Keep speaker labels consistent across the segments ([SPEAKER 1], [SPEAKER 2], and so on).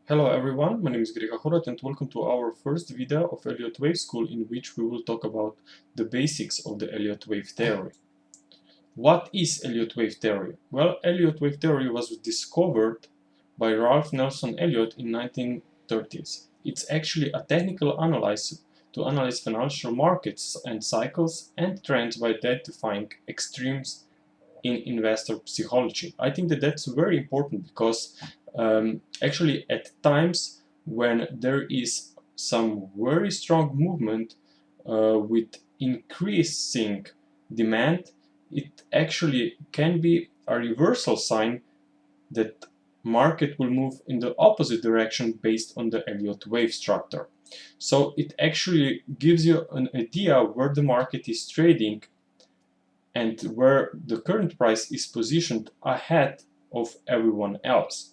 [SPEAKER 1] Hello everyone, my name is Grega Horat and welcome to our first video of Elliott Wave School, in which we will talk about the basics of the Elliott Wave theory. What is Elliott Wave theory? Well, Elliott Wave theory was discovered by Ralph Nelson Elliott in 1930s. It's actually a technical analysis to analyze financial markets and cycles and trends by identifying extremes in investor psychology. I think that that's very important because actually at times when there is some very strong movement with increasing demand, it actually can be a reversal sign that market will move in the opposite direction based on the Elliott wave structure. So it actually gives you an idea where the market is trading and where the current price is positioned ahead of everyone else.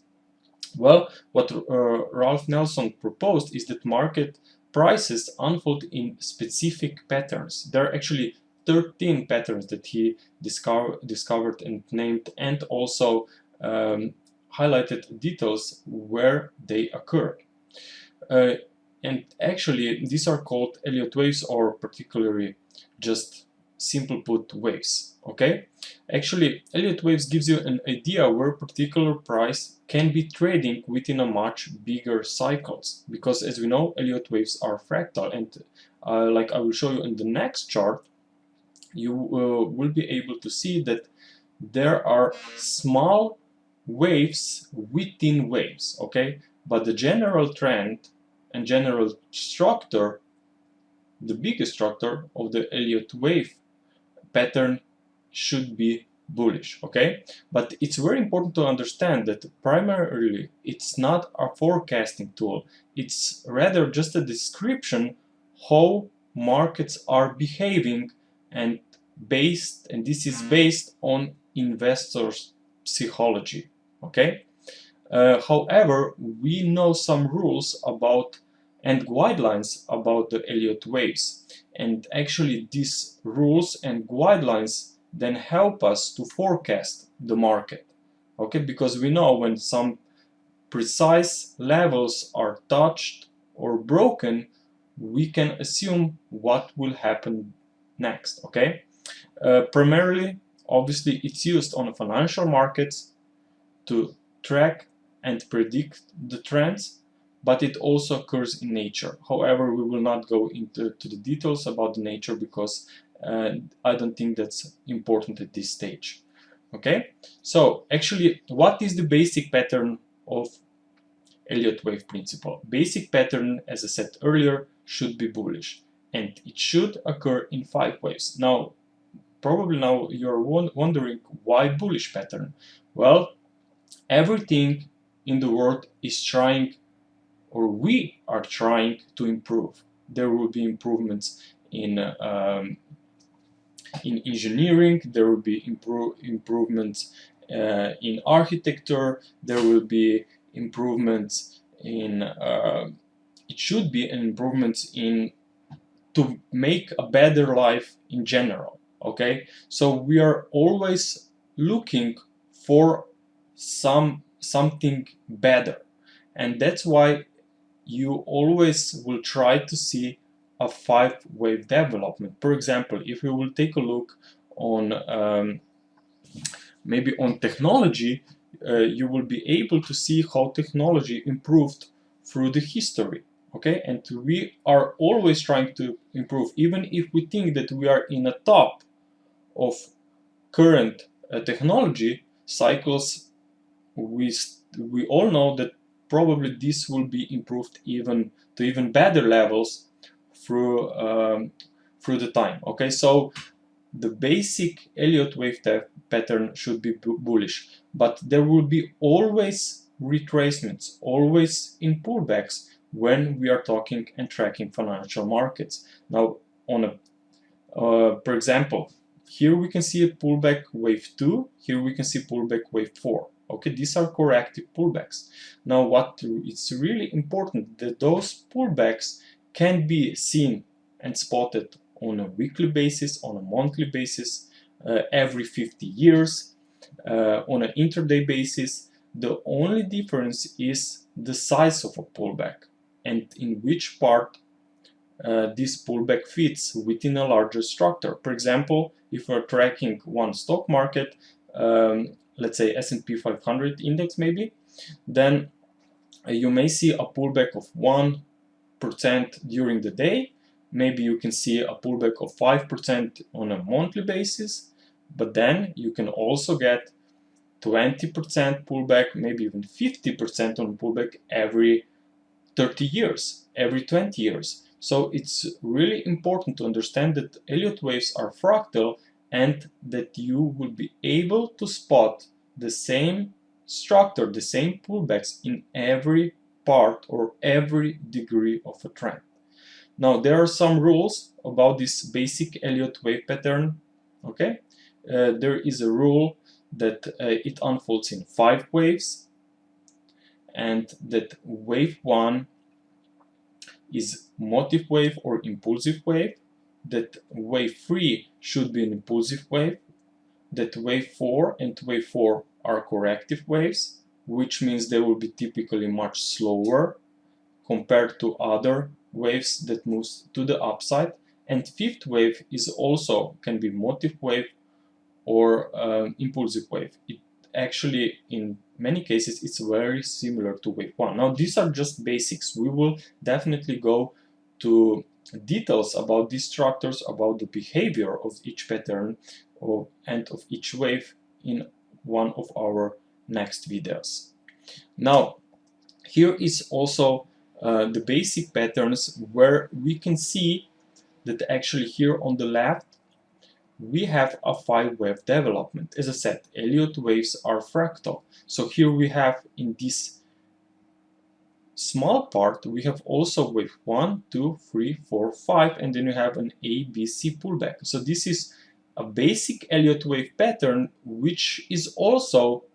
[SPEAKER 1] Well, what Ralph Nelson proposed is that market prices unfold in specific patterns. There are actually 13 patterns that he discovered and named, and also highlighted details where they occurred. Uh, and actually, these are called Elliott waves, or particularly just simple put waves. Okay, actually Elliott waves gives you an idea where particular price can be trading within a much bigger cycles, because as we know Elliott waves are fractal, and like I will show you in the next chart, you will be able to see that there are small waves within waves. Okay, but the general trend and general structure, the biggest structure of the Elliott wave pattern should be bullish. Okay, but it's very important to understand that primarily it's not a forecasting tool, it's rather just a description how markets are behaving, and this is based on investors psychology. Okay, however, we know some rules about and guidelines about the Elliott waves, and actually these rules and guidelines then help us to forecast the market. Okay, because we know when some precise levels are touched or broken, we can assume what will happen next. Okay, primarily, obviously, it's used on financial markets to track and predict the trends, but it also occurs in nature. However, we will not go into the details about the nature because I don't think that's important at this stage. Okay, so actually, what is the basic pattern of Elliott wave principle? Basic pattern, as I said earlier, should be bullish, and it should occur in 5 waves. Now, probably now you're wondering why bullish pattern. Well, everything in the world is trying, or we are trying to improve. There will be improvements in engineering, there will be improvements in architecture, there will be improvements in it should be an improvement in to make a better life in general. Okay, so we are always looking for something better, and that's why you always will try to see a 5-wave development. For example, if we will take a look on maybe on technology, you will be able to see how technology improved through the history. Okay, and we are always trying to improve, even if we think that we are in a top of current technology cycles. We all know that probably this will be improved even to even better levels through the time. Okay, so the basic Elliott wave pattern should be bullish, but there will be always retracements, always in pullbacks when we are talking and tracking financial markets. Now, on a for example, here we can see a pullback wave 2, here we can see pullback wave 4. Okay, these are corrective pullbacks. Now, what it's really important that those pullbacks can be seen and spotted on a weekly basis, on a monthly basis, every 50 years, on an intraday basis. The only difference is the size of a pullback and in which part this pullback fits within a larger structure. For example, if we're tracking one stock market, let's say S&P 500 index maybe, then you may see a pullback of 1% during the day. Maybe you can see a pullback of 5% on a monthly basis, but then you can also get 20% pullback, maybe even 50% on pullback every 30 years, every 20 years. So it's really important to understand that Elliott waves are fractal and that you will be able to spot the same structure, the same pullbacks in every part or every degree of a trend. Now there are some rules about this basic Elliott wave pattern. Okay, there is a rule that it unfolds in 5 waves, and that wave 1 is motive wave or impulsive wave, that wave 3 should be an impulsive wave, that wave 4 and wave 4 are corrective waves, which means they will be typically much slower compared to other waves that moves to the upside, and 5th wave is also can be motive wave or impulsive wave. It actually, in many cases, it's very similar to wave 1. Now these are just basics. We will definitely go to details about these structures, about the behavior of each pattern and of each wave in one of our next videos. Now here is also the basic patterns where we can see that actually here on the left we have a 5-wave development. As I said, Elliott waves are fractal. So here we have in this small part, we have also wave 1, 2, 3, 4, 5, and then you have an A, B, C pullback. So this is a basic Elliott wave pattern, which also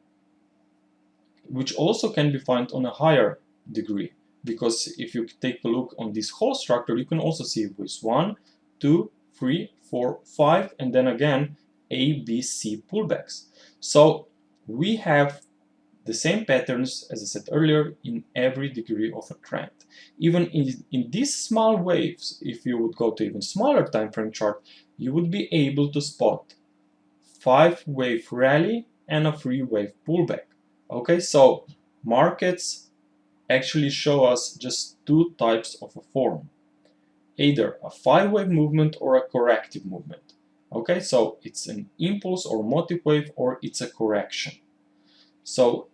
[SPEAKER 1] can be found on a higher degree. Because if you take a look on this whole structure, you can also see waves 1, 2, 3, 4, 5, and then again A, B, C pullbacks. So we have the same patterns, as I said earlier, in every degree of a trend. Even in these small waves, if you would go to even smaller time frame chart, you would be able to spot 5-wave rally and a 3-wave pullback. Okay, so markets actually show us just 2 types of a form. Either a 5-wave movement or a corrective movement. Okay, so it's an impulse or motive wave, or it's a correction. So,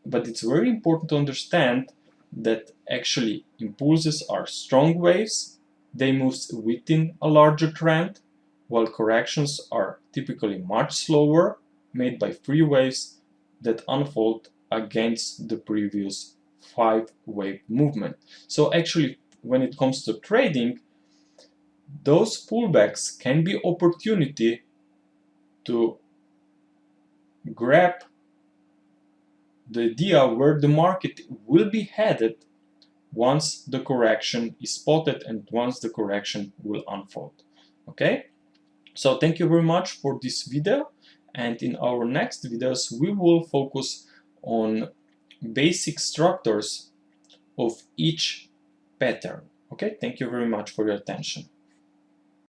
[SPEAKER 1] but it's very important to understand that actually impulses are strong waves, they move within a larger trend, while corrections are typically much slower, made by 3 waves that unfold against the previous 5-wave movement. So actually, when it comes to trading, those pullbacks can be opportunity to grab the idea where the market will be headed once the correction is spotted and once the correction will unfold. Okay, so thank you very much for this video, and in our next videos we will focus on basic structures of each pattern. Okay, thank you very much for your attention.